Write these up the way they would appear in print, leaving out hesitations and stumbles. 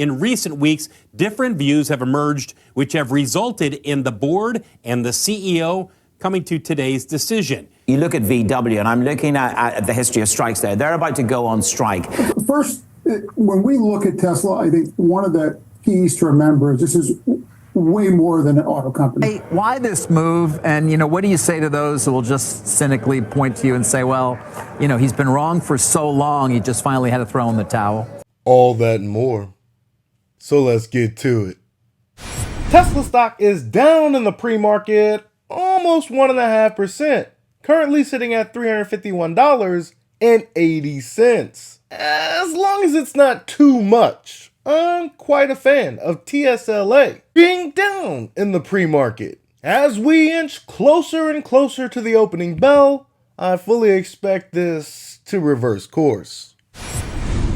In recent weeks, different views have emerged, which have resulted in the board and the CEO coming to today's decision. You look at VW, and I'm looking at the history of strikes there. They're about to go on strike. First, when we look at Tesla, I think one of the keys to remember is this is way more than an auto company. Hey, why this move? And, what do you say to those who will just cynically point to you and say, well, he's been wrong for so long, he just finally had to throw in the towel? All that and more. So let's get to it. Tesla stock is down in the pre-market almost 1.5%, currently sitting at $351.80. As long as it's not too much, I'm quite a fan of TSLA being down in the pre-market. As we inch closer and closer to the opening bell, I fully expect this to reverse course.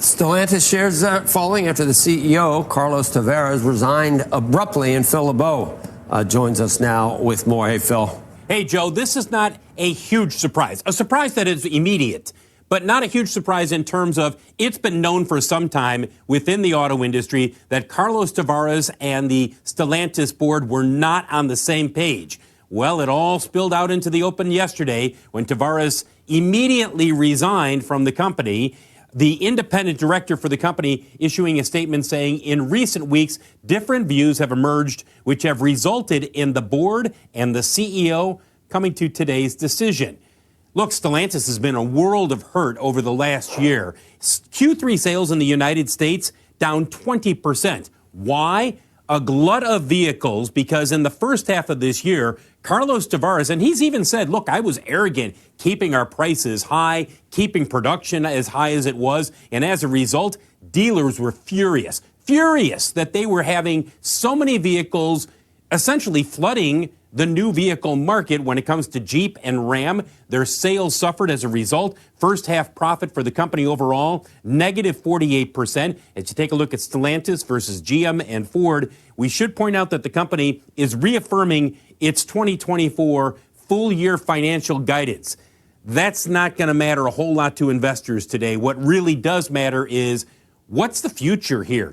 Stellantis shares are falling after the CEO, Carlos Tavares, resigned abruptly, and Phil LeBeau joins us now with more. Hey, Phil. Hey, Joe, this is not a huge surprise. A surprise that is immediate, but not a huge surprise in terms of it's been known for some time within the auto industry that Carlos Tavares and the Stellantis board were not on the same page. Well, it all spilled out into the open yesterday when Tavares immediately resigned from the company. The independent director for the company issuing a statement saying in recent weeks, different views have emerged, which have resulted in the board and the CEO coming to today's decision. Look, Stellantis has been a world of hurt over the last year. Q3 sales in the United States down 20%. Why? A glut of vehicles, because in the first half of this year, Carlos Tavares, and he's even said, look, I was arrogant keeping our prices high, keeping production as high as it was, and as a result, dealers were furious that they were having so many vehicles essentially flooding the new vehicle market when it comes to Jeep and Ram. Their sales suffered as a result. First half profit for the company overall, negative 48%. As you take a look at Stellantis versus GM and Ford, we should point out that the company is reaffirming its 2024 full year financial guidance. That's not going to matter a whole lot to investors today. What really does matter is what's the future here?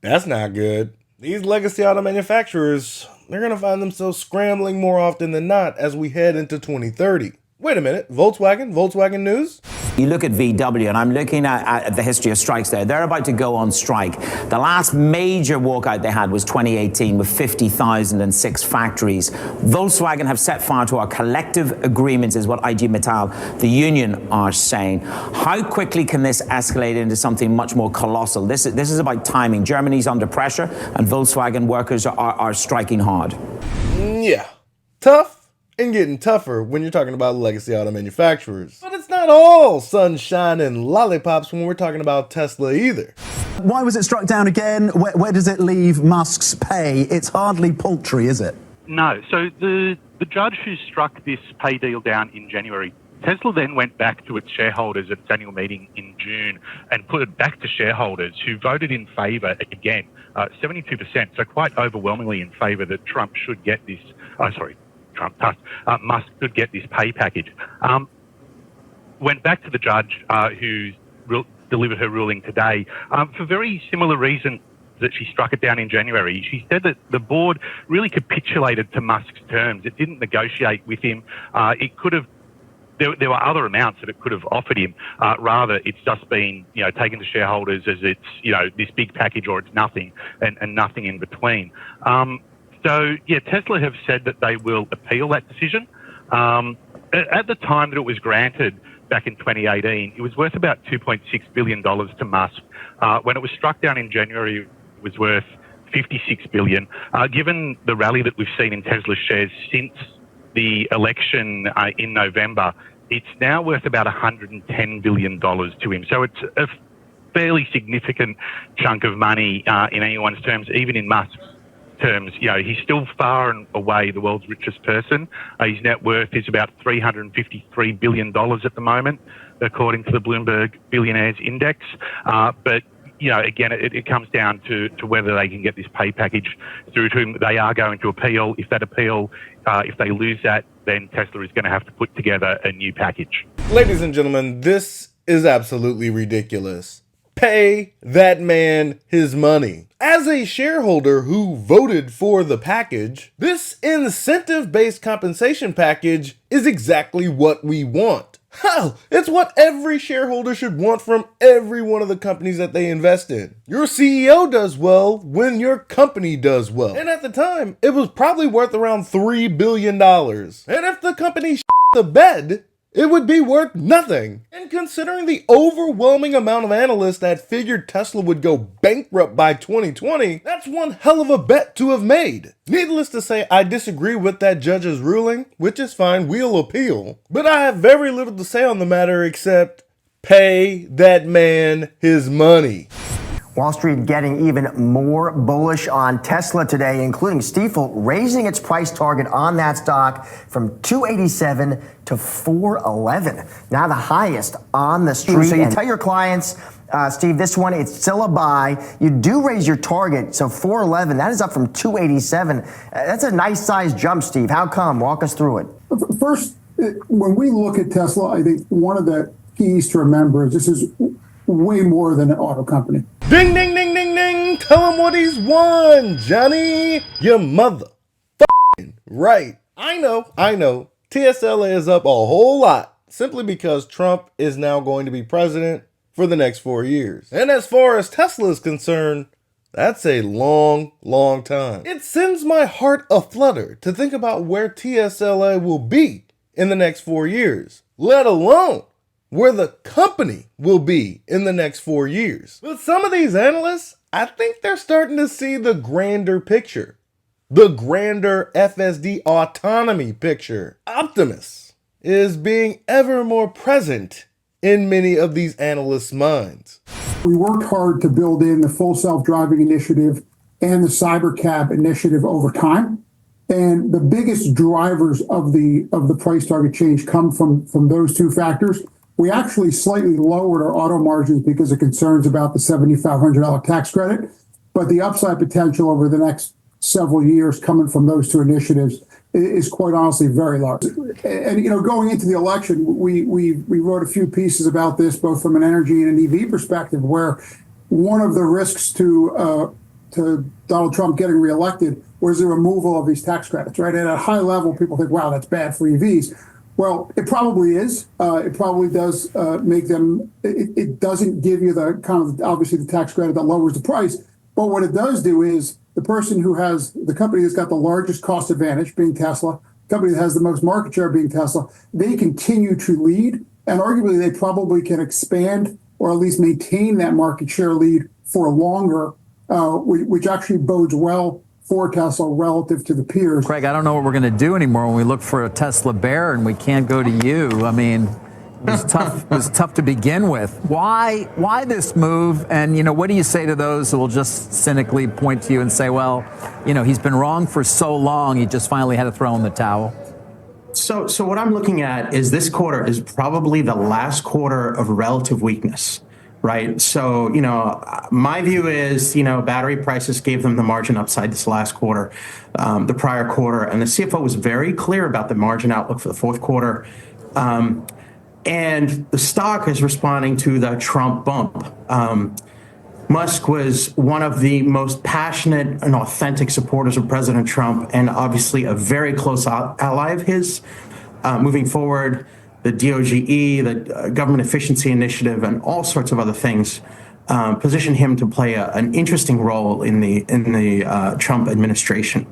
That's not good. These legacy auto manufacturers, they're going to find themselves scrambling more often than not as we head into 2030. Wait a minute, Volkswagen news? You look at VW, and I'm looking at the history of strikes there. They're about to go on strike. The last major walkout they had was 2018 with 50,006 factories. Volkswagen have set fire to our collective agreements, is what IG Metall, the union, are saying. How quickly can this escalate into something much more colossal? This is about timing. Germany's under pressure, and Volkswagen workers are striking hard. Yeah, tough. And getting tougher when you're talking about legacy auto manufacturers. But it's not all sunshine and lollipops when we're talking about Tesla either. Why was it struck down again? Where does it leave Musk's pay? It's hardly paltry, is it? No. So the judge who struck this pay deal down in January, Tesla then went back to its shareholders at its annual meeting in June and put it back to shareholders who voted in favour again, 72%, so quite overwhelmingly in favour that Trump should get this, Musk could get this pay package. Went back to the judge who delivered her ruling today for very similar reasons that she struck it down in January. She said that the board really capitulated to Musk's terms. It didn't negotiate with him. It could have. There were other amounts that it could have offered him. Rather, it's just been taken to shareholders as it's this big package or it's nothing and nothing in between. So, Tesla have said that they will appeal that decision. At the time that it was granted back in 2018, it was worth about $2.6 billion to Musk. When it was struck down in January, it was worth $56 billion. Given the rally that we've seen in Tesla shares since the election in November, it's now worth about $110 billion to him. So it's a fairly significant chunk of money in anyone's terms, even in Musk's terms. He's still far and away the world's richest person. His net worth is about $353 billion at the moment, according to the Bloomberg Billionaires Index. But again, it comes down to whether they can get this pay package through to him. They are going to appeal. If they lose that, then Tesla is going to have to put together a new package. Ladies and gentlemen, this is absolutely ridiculous. Pay that man his money. As a shareholder who voted for the package, this incentive-based compensation package is exactly what we want. Hell, it's what every shareholder should want from every one of the companies that they invest in. Your CEO does well when your company does well. And at the time, it was probably worth around $3 billion. And if the company shit the bed, it would be worth nothing. And considering the overwhelming amount of analysts that figured Tesla would go bankrupt by 2020, that's one hell of a bet to have made. Needless to say, I disagree with that judge's ruling, which is fine, we'll appeal. But I have very little to say on the matter except pay that man his money. Wall Street getting even more bullish on Tesla today, including Stifel raising its price target on that stock from $287 to $411. Now the highest on the street. So you tell your clients, Steve, this one, it's still a buy. You do raise your target, so $411, that is up from $287. That's a nice size jump, Steve. How come? Walk us through it. First, when we look at Tesla, I think one of the keys to remember is this is way more than an auto company. Ding, ding, ding, ding, ding. Tell him what he's won, Johnny. Your mother right. I know. TSLA is up a whole lot simply because Trump is now going to be president for the next 4 years. And as far as Tesla is concerned, that's a long, long time. It sends my heart aflutter to think about where TSLA will be in the next 4 years, let alone where the company will be in the next 4 years. But some of these analysts, I think they're starting to see the grander picture. The grander FSD autonomy picture. Optimus is being ever more present in many of these analysts' minds. We worked hard to build in the full self-driving initiative and the cybercab initiative over time. And the biggest drivers of the price target change come from those two factors. We actually slightly lowered our auto margins because of concerns about the $7,500 tax credit, but the upside potential over the next several years coming from those two initiatives is quite honestly very large. And going into the election, we wrote a few pieces about this, both from an energy and an EV perspective, where one of the risks to Donald Trump getting reelected was the removal of these tax credits. Right, at a high level, people think, "Wow, that's bad for EVs." Well, it probably is. It probably does make them, it doesn't give you the kind of, obviously, the tax credit that lowers the price. But what it does do is the person who has, the company that's got the largest cost advantage, being Tesla, the company that has the most market share, being Tesla, they continue to lead. And arguably, they probably can expand or at least maintain that market share lead for longer, which actually bodes well for Tesla relative to the peers. Craig, I don't know what we're going to do anymore when we look for a Tesla bear and we can't go to you. I mean, it was tough. It was tough to begin with. Why this move? And what do you say to those who will just cynically point to you and say, well, he's been wrong for so long, he just finally had to throw in the towel? So what I'm looking at is this quarter is probably the last quarter of relative weakness. Right. So, my view is, battery prices gave them the margin upside this last quarter, the prior quarter. And the CFO was very clear about the margin outlook for the fourth quarter. And the stock is responding to the Trump bump. Musk was one of the most passionate and authentic supporters of President Trump, and obviously a very close ally of his. Moving forward, the DOGE, the Government Efficiency Initiative, and all sorts of other things position him to play an interesting role in the Trump administration.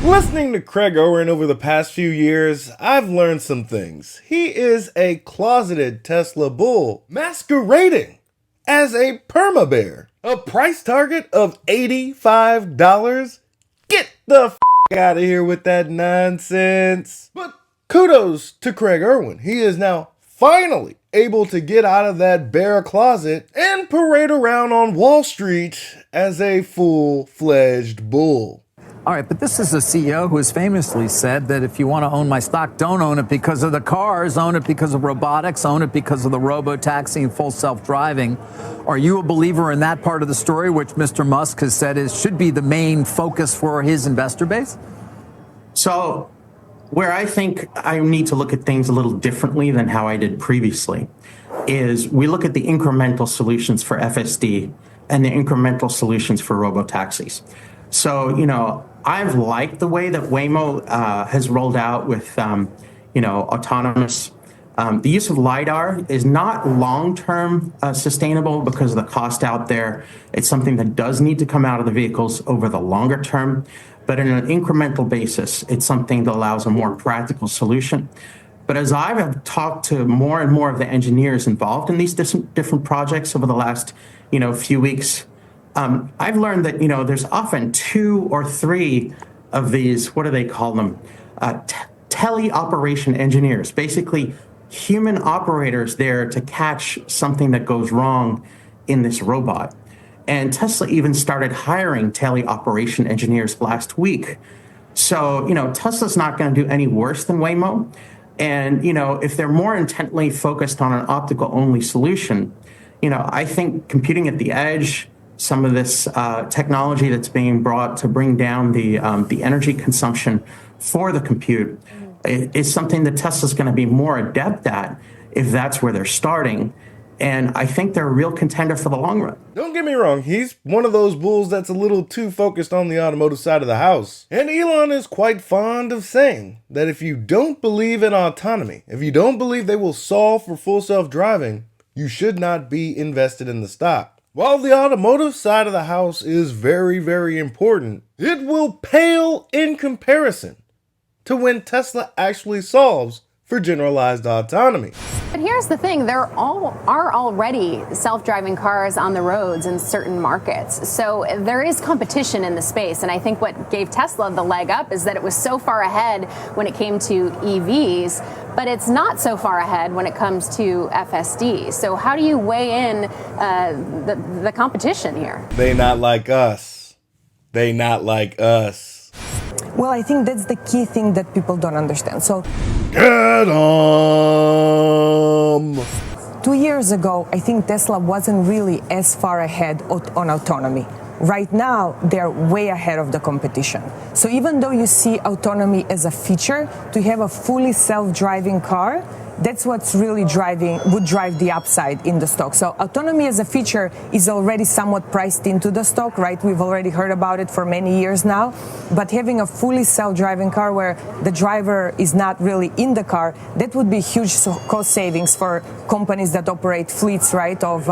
Listening to Craig Owen over the past few years, I've learned some things. He is a closeted Tesla bull, masquerading as a perma-bear. A price target of $85? Get the f*** out of here with that nonsense. But kudos to Craig Irwin. He is now finally able to get out of that bear closet and parade around on Wall Street as a full-fledged bull. All right, but this is a CEO who has famously said that if you want to own my stock, don't own it because of the cars, own it because of robotics, own it because of the robo-taxi and full self-driving. Are you a believer in that part of the story, which Mr. Musk has said should be the main focus for his investor base? So where I think I need to look at things a little differently than how I did previously is we look at the incremental solutions for FSD and the incremental solutions for robotaxis. So, I've liked the way that Waymo has rolled out with, autonomous. The use of LiDAR is not long-term sustainable because of the cost out there. It's something that does need to come out of the vehicles over the longer term. But in an incremental basis, it's something that allows a more practical solution. But as I've talked to more and more of the engineers involved in these different projects over the last, few weeks, I've learned that, there's often 2 or 3 of these, what do they call them? Teleoperation engineers, basically human operators there to catch something that goes wrong in this robot. And Tesla even started hiring teleoperation engineers last week. So, Tesla's not going to do any worse than Waymo. And, if they're more intently focused on an optical only solution, I think computing at the edge, some of this technology that's being brought to bring down the energy consumption for the compute is something that Tesla's going to be more adept at if that's where they're starting. And I think they're a real contender for the long run. Don't get me wrong, he's one of those bulls that's a little too focused on the automotive side of the house. And Elon is quite fond of saying that if you don't believe in autonomy, if you don't believe they will solve for full self-driving, you should not be invested in the stock. While the automotive side of the house is very, very important, it will pale in comparison to when Tesla actually solves for generalized autonomy. But here's the thing, there are already self-driving cars on the roads in certain markets. So there is competition in the space. And I think what gave Tesla the leg up is that it was so far ahead when it came to EVs, but it's not so far ahead when it comes to FSD. So how do you weigh in the competition here? They not like us. They not like us. Well, I think that's the key thing that people don't understand. So, get 'em! 2 years ago, I think Tesla wasn't really as far ahead on autonomy. Right now, they're way ahead of the competition. So even though you see autonomy as a feature, to have a fully self-driving car, that's what's really would drive the upside in the stock. So autonomy as a feature is already somewhat priced into the stock, right? We've already heard about it for many years now. But having a fully self-driving car where the driver is not really in the car, that would be huge cost savings for companies that operate fleets, right, of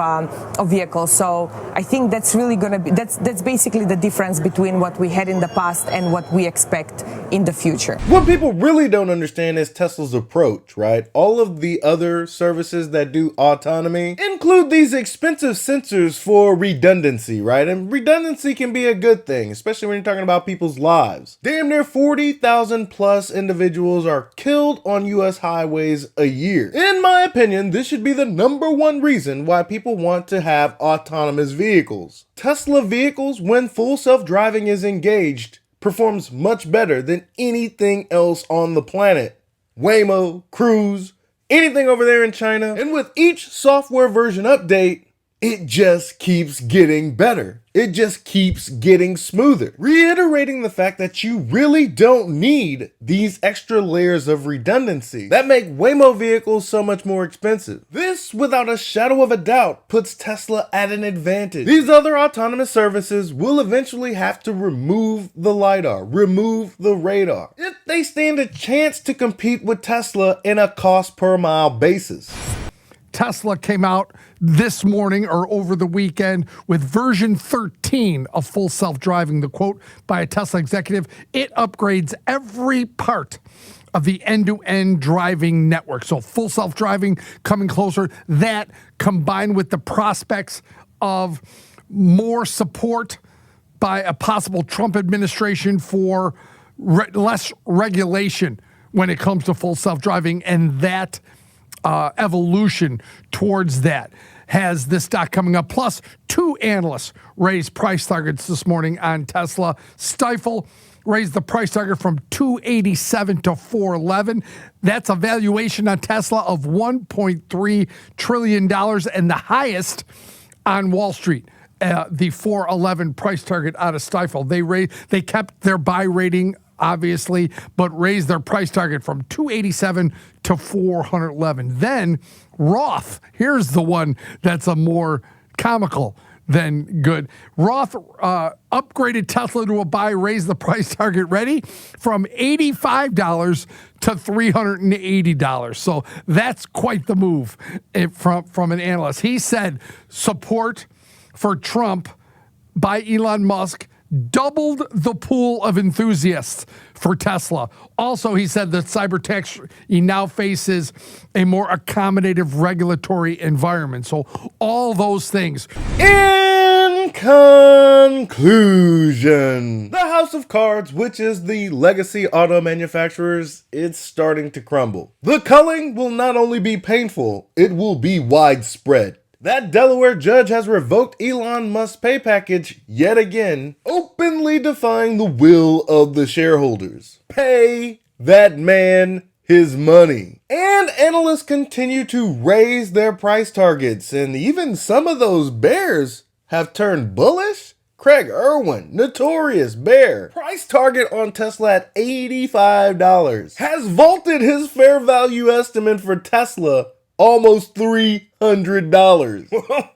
vehicles. So I think that's really going to be, that's basically the difference between what we had in the past and what we expect in the future. What people really don't understand is Tesla's approach, right? All of the other services that do autonomy include these expensive sensors for redundancy, right? And redundancy can be a good thing, especially when you're talking about people's lives. Damn near 40,000 plus individuals are killed on US highways a year. In my opinion, this should be the #1 reason why people want to have autonomous vehicles. Tesla vehicles, when full self-driving is engaged, performs much better than anything else on the planet. Waymo, Cruise, anything over there in China. And with each software version update, it just keeps getting better. It just keeps getting smoother. Reiterating the fact that you really don't need these extra layers of redundancy that make Waymo vehicles so much more expensive. This, without a shadow of a doubt, puts Tesla at an advantage. These other autonomous services will eventually have to remove the LiDAR, remove the radar, if they stand a chance to compete with Tesla in a cost per mile basis. Tesla came out this morning or over the weekend with version 13 of full self-driving. The quote by a Tesla executive, it upgrades every part of the end-to-end driving network. So full self-driving coming closer, that combined with the prospects of more support by a possible Trump administration for less regulation when it comes to full self-driving, and that evolution towards that has this stock coming up. Plus, 2 analysts raised price targets this morning on Tesla. Stifel raised the price target from $287 to $411. That's a valuation on Tesla of $1.3 trillion and the highest on Wall Street. The $411 price target out of Stifel. They kept their buy rating obviously, but raised their price target from 287 to 411. Then Roth, here's the one that's a more comical than good. Roth upgraded Tesla to a buy, raised the price target, ready, from $85 to $380. So that's quite the move from an analyst. He said support for Trump by Elon Musk doubled the pool of enthusiasts for Tesla. Also, he said that cyber tax he now faces a more accommodative regulatory environment. So all those things. In conclusion, the house of cards, which is the legacy auto manufacturers, it's starting to crumble. The culling will not only be painful, it will be widespread. That Delaware judge has revoked Elon Musk's pay package yet again, openly defying the will of the shareholders. Pay that man his money. And analysts continue to raise their price targets, and even some of those bears have turned bullish. Craig Irwin, notorious bear, price target on Tesla at $85, has vaulted his fair value estimate for Tesla almost $300.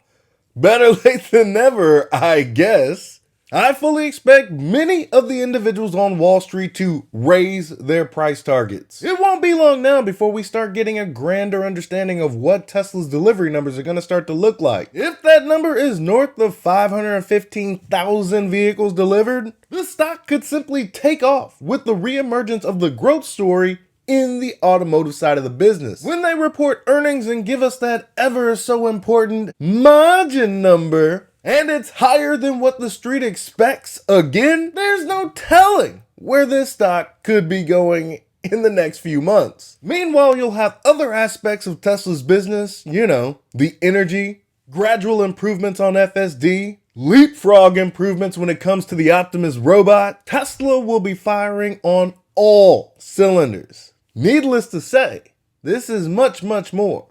Better late than never, I guess. I fully expect many of the individuals on Wall Street to raise their price targets. It won't be long now before we start getting a grander understanding of what Tesla's delivery numbers are going to start to look like. If that number is north of 515,000 vehicles delivered, the stock could simply take off with the reemergence of the growth story in the automotive side of the business. When they report earnings and give us that ever so important margin number, and it's higher than what the street expects, again, there's no telling where this stock could be going in the next few months. Meanwhile, you'll have other aspects of Tesla's business, the energy, gradual improvements on FSD, leapfrog improvements when it comes to the Optimus robot. Tesla will be firing on all cylinders. Needless to say, this is much, much more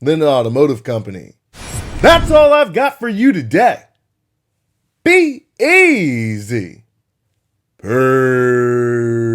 than an automotive company. That's all I've got for you today. Be easy. Peace.